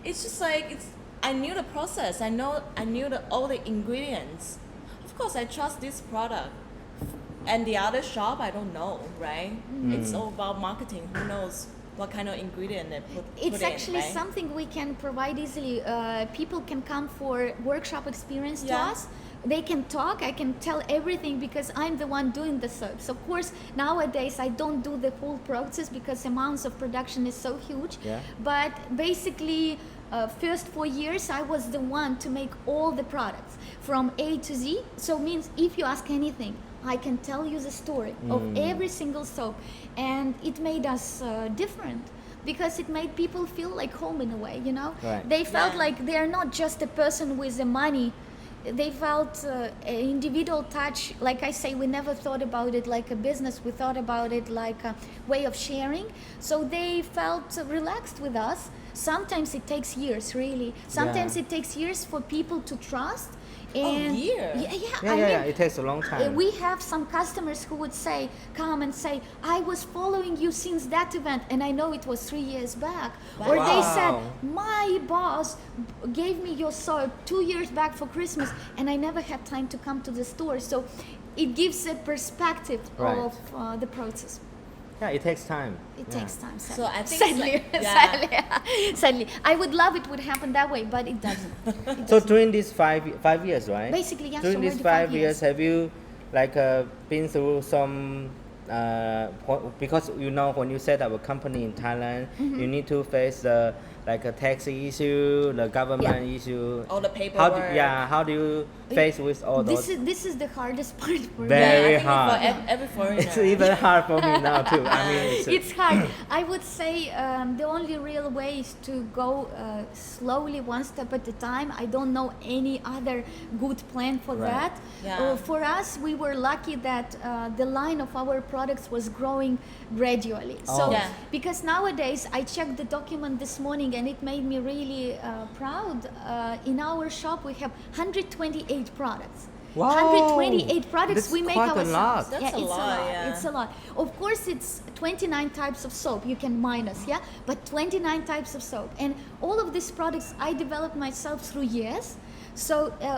It's just like I knew the process. I knew all the ingredients. Of course, I trust this product. And the other shop, I don't know, right? It's all about marketing. Who knows what kind of ingredient they put It's in, actually right? something we can provide easily. People can come for workshop experience to us. They can talk. I can tell everything because I'm the one doing the soaps. Of course, nowadays I don't do the full process because amounts of production is so huge. But basically, first 4 years I was the one to make all the products from A to Z. So means if you ask anything, I can tell you the story of every single soap, and it made us different because it made people feel like home in a way, They felt like they are not just a person with the money. They felt an individual touch. Like I say, we never thought about it like a business. We thought about it like a way of sharing. So they felt relaxed with us. Sometimes it takes years, really. Sometimes it takes years for people to trust. And years? It takes a long time. We have some customers who would come and say, I was following you since that event, and I know it was 3 years back. Or they said, my boss gave me your soap 2 years back for Christmas, and I never had time to come to the store. So it gives a perspective of the process. Yeah, it takes time. It takes time. So I think sadly, I would love it would happen that way, but it doesn't. So during these 5 years, right? Basically, yes. During these 5 years, have you been through some? Because when you set up a company in Thailand, you need to face the like a tax issue, the government issue. All the paperwork. How do you face with all those? This is the hardest part for me. Very I think hard. For every foreigner. It's even hard for me now too. I mean, It's hard. I would say the only real way is to go slowly, one step at a time. I don't know any other good plan for Right. that. Yeah. For us, we were lucky that the line of our products was growing gradually. So, Oh. Yeah. because nowadays I checked the document this morning and it made me really proud. In our shop, we have 128 products. Wow. 128 products That's we make quite a ourselves. lot. That's a it's lot, yeah. It's a lot. Of course, it's 29 types of soap. You can minus, yeah? But 29 types of soap. And all of these products I developed myself through years. So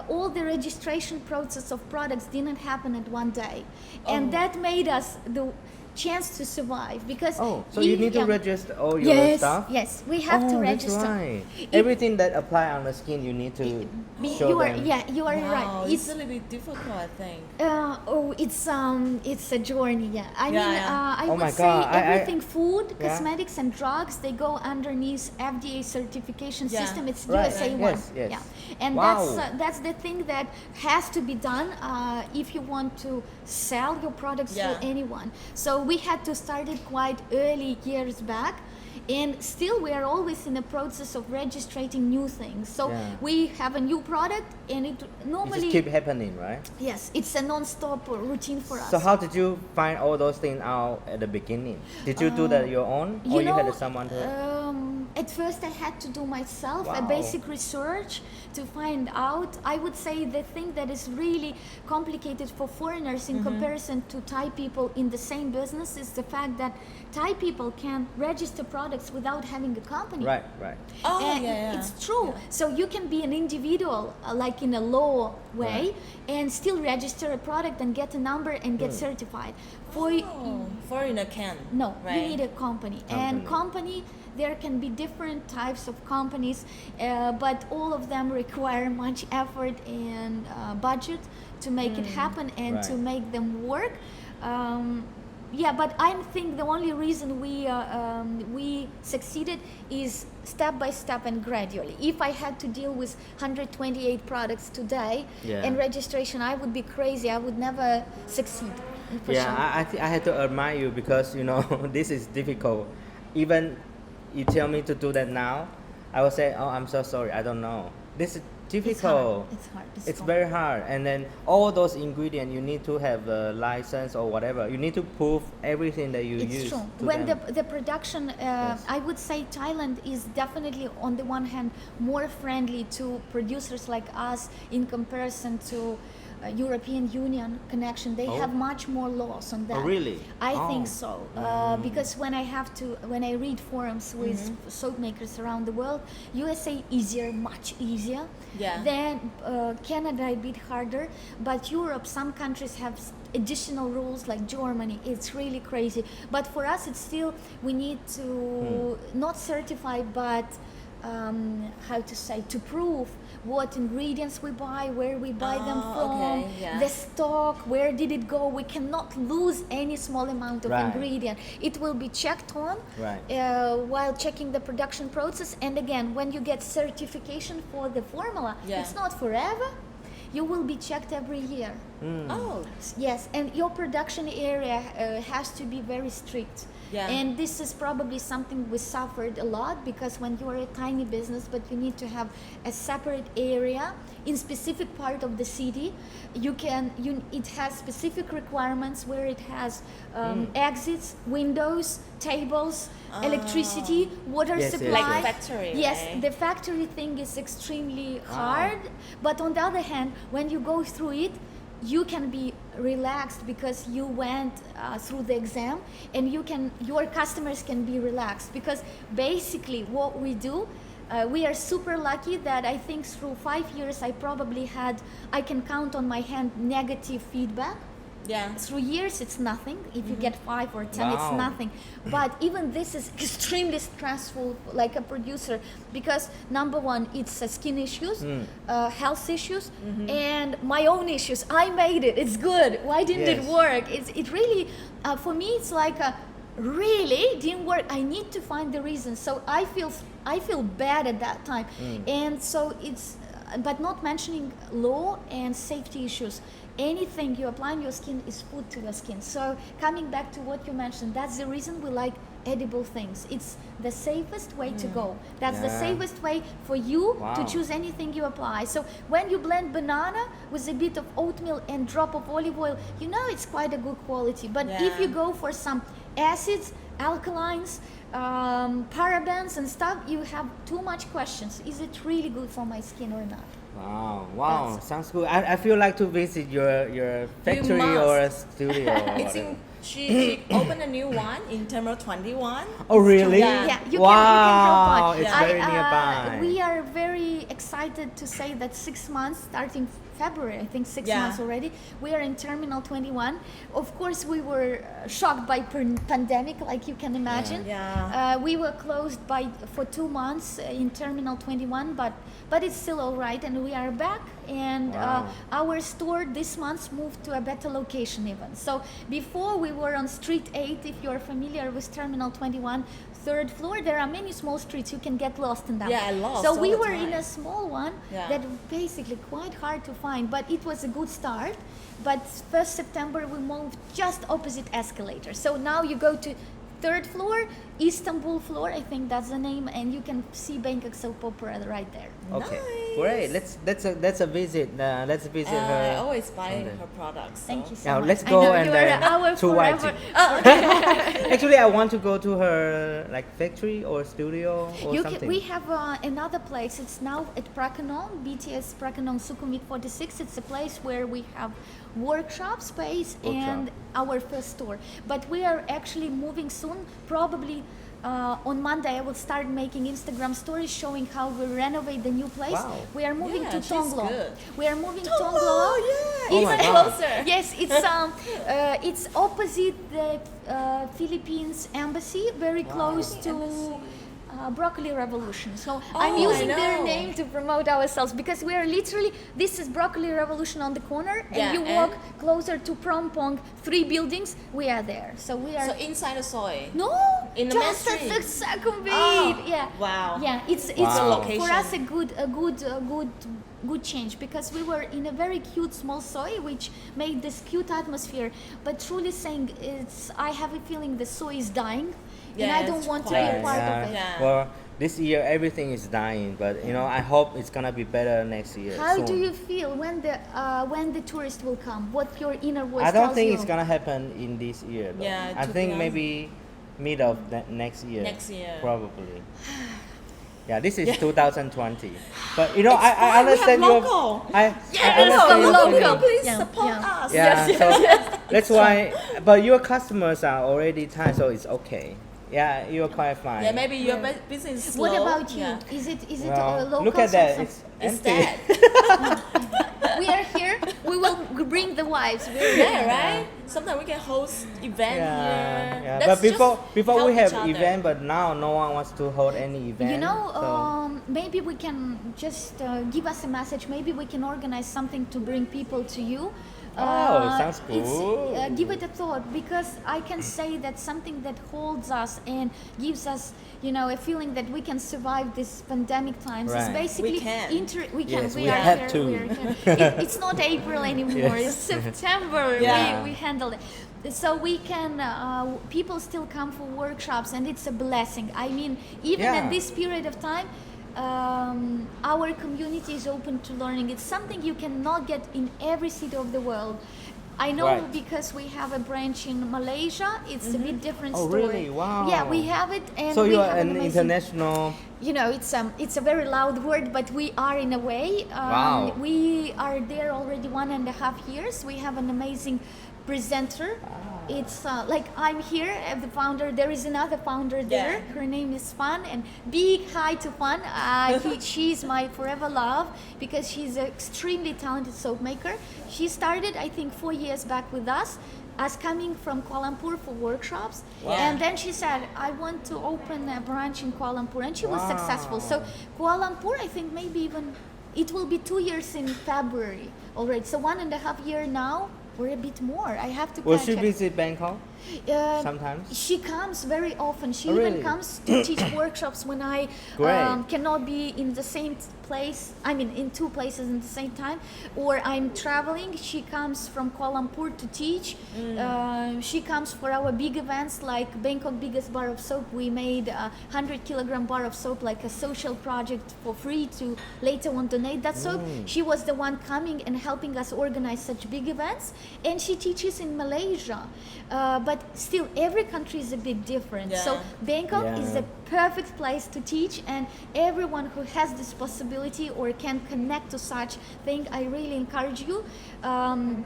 all the registration process of products didn't happen at one day. And that made us the chance to survive because so you need to register all your yes, stuff? Yes, we have to register. That's right. It- Everything that apply on the skin, you need to show you are, them. yeah, you are Wow, right. it's a little bit difficult, I think. It's a journey. Yeah, I Yeah, mean, yeah. I Oh would my say God, everything food, Yeah. cosmetics, and drugs they go underneath FDA certification Yeah. system. It's Right, USA right. one. Yes, yes. Yeah, and Wow. that's the thing that has to be done if you want to sell your products Yeah. to anyone. So we had to start it quite early years back. And still, we are always in the process of registering new things. So Yeah. we have a new product, and it It normally just keep happening, right? yes, it's a non-stop routine for us. So how did you find all those things out at the beginning? Did you do that your own, or you had someone to? At first, I had to do myself a Wow. basic research to find out. I would say the thing that is really complicated for foreigners in comparison to Thai people in the same business is the fact that Thai people can register products without having a company. Right, right. Oh, And yeah. it's true. So you can be an individual, like in a law way, and still register a product and get a number and get certified. For Oh, foreigner can. no, right? you need a company. And company, there can be different types of companies, but all of them require much effort and budget to make it happen and to Right. make them work. Yeah, but I think the only reason we succeeded is step by step and gradually. If I had to deal with 128 products today Yeah. and registration, I would be crazy. I would never succeed. For Yeah, sure. I had to admire you because this is difficult. Even you tell me to do that now, I will say, "Oh, I'm so sorry, I don't know." This is difficult. It's hard. It's very hard, and then all those ingredients you need to have a license or whatever. You need to prove everything that you It's use. true. to When them. the production, I would say Thailand is definitely on the one hand more friendly to producers like us in comparison to European Union connection. They have much more laws on that. Oh, really? I Oh. think so. Because when I read forums with soap makers around the world, USA easier, much easier. Yeah. Then Canada a bit harder, but Europe, some countries have additional rules like Germany. It's really crazy. But for us, it's still we need to not certify, but how to say, to prove what ingredients we buy, where we buy them from, okay, yeah. the stock, where did it go. We cannot lose any small amount of Right. ingredient. It will be checked on Right. while checking the production process. And again, when you get certification for the formula, Yeah. it's not forever. You will be checked every year. Oh, Yes, and your production area has to be very strict. Yeah. And this is probably something we suffered a lot because when you are a tiny business, but you need to have a separate area in specific part of the city, it has specific requirements where it has exits, windows, tables, electricity, water Yes, yes, supply. yes. Like factory, Yes, right? the factory thing is extremely hard, but on the other hand, when you go through it, you can be relaxed because you went through the exam, and your customers can be relaxed because basically what we do, we are super lucky that I think through 5 years I can count on my hand negative feedback. yeah. Through years it's nothing. If you get 5 or 10, it's Wow. nothing. But even this is extremely stressful like a producer because number one, it's skin issues, health issues, and my own issues. I made it, it's good, why didn't it Yes. work? It really for me it's like a really didn't work. I need to find the reason. So I feel bad at that time, and so it's but not mentioning law and safety issues. Anything you apply on your skin is food to your skin. So coming back to what you mentioned, that's the reason we like edible things. It's the safest way to go. That's the safest way for you to choose anything you apply. So when you blend banana with a bit of oatmeal and drop of olive oil, you know it's quite a good quality. But if you go for some acids, alkalines, parabens and stuff, you have too much questions. Is it really good for my skin or not? Wow, sounds good. I feel like to visit your factory or studio. It's in, she opened a new one in Terminal 21. Oh, really? Yeah, you wow, can drop on. it's very nearby. We are very excited to say that 6 months, starting February, I think 6 months already, we are in Terminal 21. Of course, we were shocked by pandemic, like you can imagine. We were closed for 2 months in Terminal 21, but it's still all right, and we are back. And our store this month moved to a better location even. So before we were on Street 8, if you're familiar with Terminal 21, 3rd floor, there are many small streets, you can get lost in them. Yeah, I lost So all we the were time. in a small one that basically quite hard to find, but it was a good start. But 1st September we moved just opposite escalator. So now you go to 3rd floor, Istanbul floor, I think that's the name, and you can see Bangkok soap opera right there. Okay, Nice. great. That's a visit. Let's visit her. I always buy her products. Thank you so Now much. let's I go know and you are then our to forever. YG. Actually, I want to go to her like factory or studio or something. We have another place. It's now at Prakanong, BTS Prakanong Sukhumvit 46. It's a place where we have workshop space and our first store. But we are actually moving soon, probably. On Monday, I will start making Instagram stories showing how we renovate the new place. Wow. We are moving to she's Tonglo. good. We are moving to Tonglo, Tonglo. yeah. Oh my Even God. closer. Yes, it's opposite the Philippines embassy, very close to Broccoli Revolution. So I'm using I their know. name to promote ourselves because we are literally, this is Broccoli Revolution on the corner, and you walk closer to Prompong, 3 buildings, we are there. So we are. So inside the soy. No, In the just main at street. the Sukhumvit. Oh, Yeah. wow. Yeah, it's Wow. for us a good change because we were in a very cute small soy which made this cute atmosphere. But truly saying, I have a feeling the soy is dying, and I Yeah, don't it's want to be a quiet. part of it. Yeah. Well, this year everything is dying, but I hope it's gonna be better next year. How soon. do you feel when the tourist will come? What your inner voice I don't tells think you? it's gonna happen in this year. Though. Yeah, I to think be maybe mid of next year. Next year. Probably. Yeah, this is 2020. But fine, I understand we have your. local. I understand your local. feeling. Please Yeah, support yeah. us. Yeah, so that's why. But your customers are already Thai, so it's okay. Yeah, you're quite fine. Yeah, maybe your business is slow. What about you? Yeah. Is it Well, local? look at that. It's It's empty. that. We are here. We will bring the wives. We're Yeah, right? Sometimes we can host event here. Yeah. Let's But before just we help have each other. event, but now no one wants to hold any event. You know, so. maybe we can just give us a message. Maybe we can organize something to bring people to you. Sounds It's, cool. give it a thought because I can say that something that holds us and gives us, a feeling that we can survive this pandemic times is Right. basically We can. we can. Yes, we we are have here. to. We are here. It's not April anymore. Yes. It's September. Yeah. We handle it. So we can, people still come for workshops and it's a blessing. I mean, even Yeah. at this period of time, our community is open to learning. It's something you cannot get in every city of the world. I know Right. because we have a branch in Malaysia, it's a bit different Oh, story. really? Wow. Yeah, we have it, and So we you're have an amazing, international. it's a very loud word, but we are in a way. Wow. We are there already 1.5 years. We have an amazing presenter. It's like I'm here as the founder. There is another founder there. Yeah. Her name is Fun, and big hi to Fun. She's my forever love because she's an extremely talented soap maker. She started, I think, 4 years back with us, as coming from Kuala Lumpur for workshops. Wow. And then she said, I want to open a branch in Kuala Lumpur, and she was Wow. successful. So Kuala Lumpur, I think maybe even it will be 2 years in February already. So 1.5 years now. or a bit more. I have to Will catch she her. visit Bangkok sometimes? She comes very often. She Oh, even really? comes to teach workshops when I Great. cannot be in the same place. I mean, in two places at the same time, or I'm traveling. She comes from Kuala Lumpur to teach. She comes for our big events like Bangkok biggest bar of soap. We made a 100-kilogram bar of soap, like a social project for free to later on donate that soap. She was the one coming and helping us organize such big events, and she teaches in Malaysia. But still, every country is a bit different. Yeah. So Bangkok is Yeah. a perfect place to teach, and everyone who has this possibility or can connect to such thing, I really encourage you.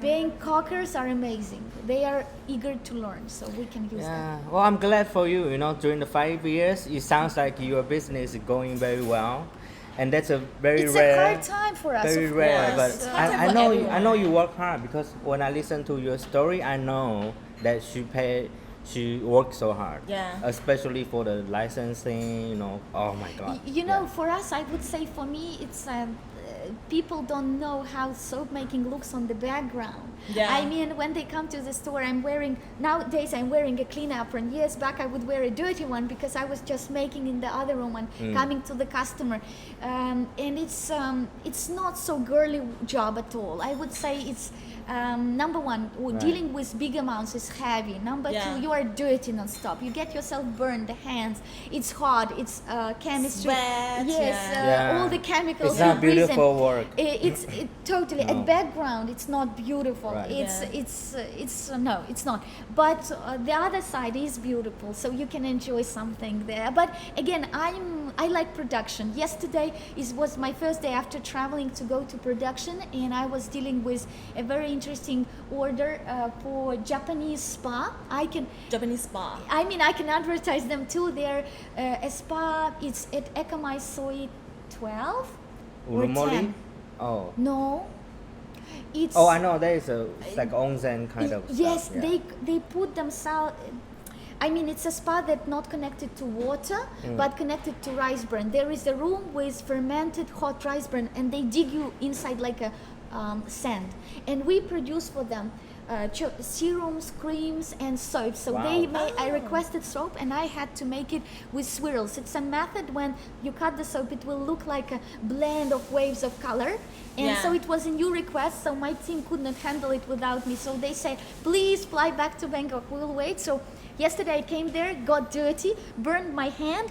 Bangkokers are amazing. They are eager to learn, so we can use them. Yeah. Well, I'm glad for you. You know, during the 5 years, it sounds like your business is going very well, and that's a very It's rare. a hard time for us, Very of rare, course. but It's hard I for know everyone. I know you work hard, because when I listen to your story, I know that she worked so hard. Yeah. Especially for the licensing, you know. Oh my God. You know, Yeah. for us, I would say for me, it's people don't know how soap making looks on the background. Yeah. I mean, when they come to the store, nowadays I'm wearing a clean apron. Years back, I would wear a dirty one because I was just making in the other room and coming to the customer. And it's not so girly job at all. I would say it's number one, dealing with big amounts is heavy. Number two, you are dirty non-stop. You get yourself burned, the hands. It's hot. It's chemistry. Sweat, Yes, Yeah. all the chemicals. It's not you breathe in. beautiful work. It's totally No. at background. It's not beautiful. Right. It's no, it's not. But the other side is beautiful, so you can enjoy something there. But again, I like production. Yesterday was my first day after traveling to go to production, and I was dealing with a very interesting order for Japanese spa. Japanese spa. I mean, I can advertise them too. They're a spa. It's at Ekamai Soy 12 or Urumoli? 10. Oh. No. It's Oh, I know. There is it's like onsen kind of. yes, stuff. Yeah. they put themselves. I mean, it's a spa that's not connected to water, but connected to rice bran. There is a room with fermented hot rice bran, and they dig you inside like a sand, and we produce for them serums, creams, and soap. So Wow. I requested soap, and I had to make it with swirls. It's a method when you cut the soap, it will look like a blend of waves of color. And so it was a new request, so my team could not handle it without me. So they said, please fly back to Bangkok, we'll wait. So yesterday I came there, got dirty, burned my hand,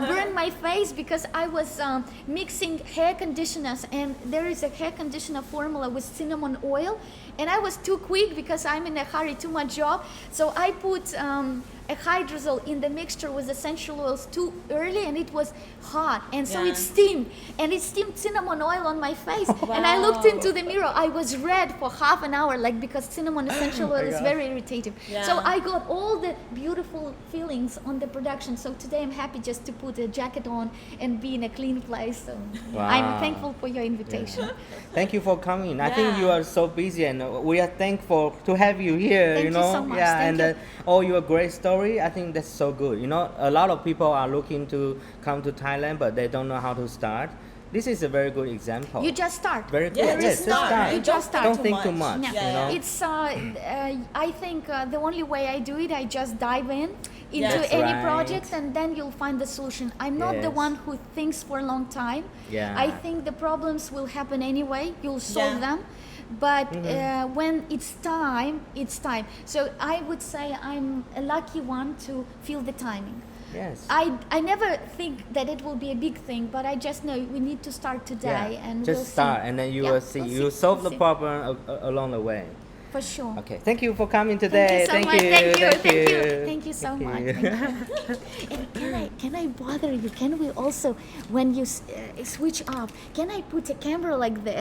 burned my face because I was mixing hair conditioners, and there is a hair conditioner formula with cinnamon oil, and I was too quick because I'm in a hurry, too much job. So I put a hydrosol in the mixture with essential oils too early, and it was hot, and so it steamed, and it steamed cinnamon oil on my face. And I looked into the mirror, I was red for half an hour, like, because cinnamon essential oil is very irritating. So I got all the beautiful feelings on the production. So today I'm happy just to put a jacket on and be in a clean place. So I'm thankful for your invitation. Thank you for coming. I think you are so busy, and we are thankful to have you here. Thank you you know, so much. yeah, Thank and you. all your great story. I think that's so good. You know, a lot of people are looking to come to Thailand, but they don't know how to start. This is a very good example. You just start. Very good. Yeah, Yes, just start. You just start. Don't think too much. Yeah. You know. It's I think the only way I do it, I just dive into That's any right. project, and then you'll find the solution. I'm not the Yes. one who thinks for a long time. Yeah. I think the problems will happen anyway. You'll solve them. But when it's time, it's time. So I would say I'm a lucky one to feel the timing. Yes. I never think that it will be a big thing, but I just know we need to start today, and just we'll start, see. and then you Yeah, will see. we'll You see. solve We'll the see. problem along the way. For sure. Okay. Thank you for coming today. Thank you so much. Thank you so much. And can I bother you? Can we also, when you switch off, can I put a camera like this?